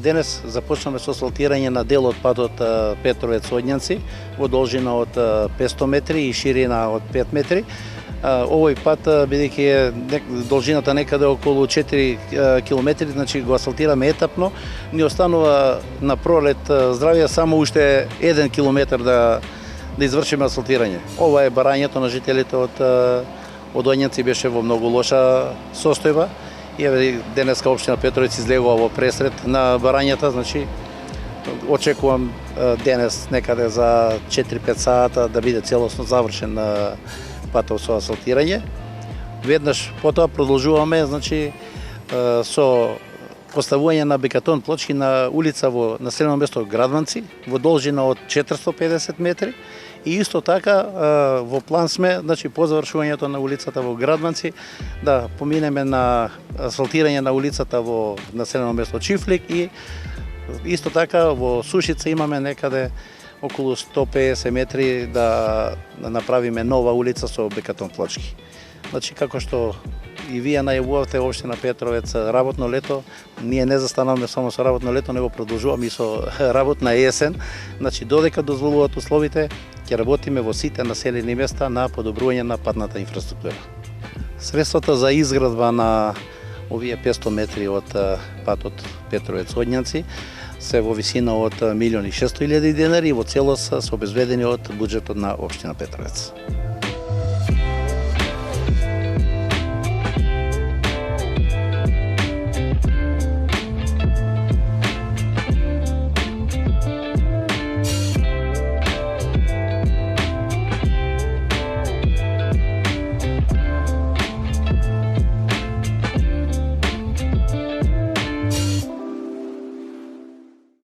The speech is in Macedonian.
Денес започнаме со асфалтирање на дел од патот Петровец-Одњанци во должина од 500 метри и ширина од 5 метри. Овој пат, бидејќи е должината некаде околу 4 километри, значи го асфалтираме етапно, ни останува на пролет здравје само уште 1 километар да извршиме асфалтирање. Ова е барањето на жителите од Одњанци, беше во многу лоша состојба. И еве денеска општина Петровец излегува во пресред на барањата, значи очекувам денес некаде за 4-5 сата да биде целосно завршен патот со асфалтирање. Веднаш потоа продолжуваме, значи со поставување на бекатон плочки на улица во населено место Градванци во должина од 450 метри. И исто така во план сме, значи по завршувањето на улицата во Градванци, да поминеме на асфалтирање на улицата во населено место Чифлик и исто така во Сушица имаме некаде околу 150 метри да направиме нова улица со бекатон плочки. Значи како што и вие најавувавте, општина Петровец работно лето, ние не застанавме само со работно лето, него продолжуваме и со работна есен. Значи додека дозволуваат условите, ќе работиме во сите населени места на подобрување на патната инфраструктура. Средствата за изградба на овие 500 метри од патот Петровец-Одњанци се во висина од 1.600.000 денари и во целост се обезбедени од буџетот на општина Петровец.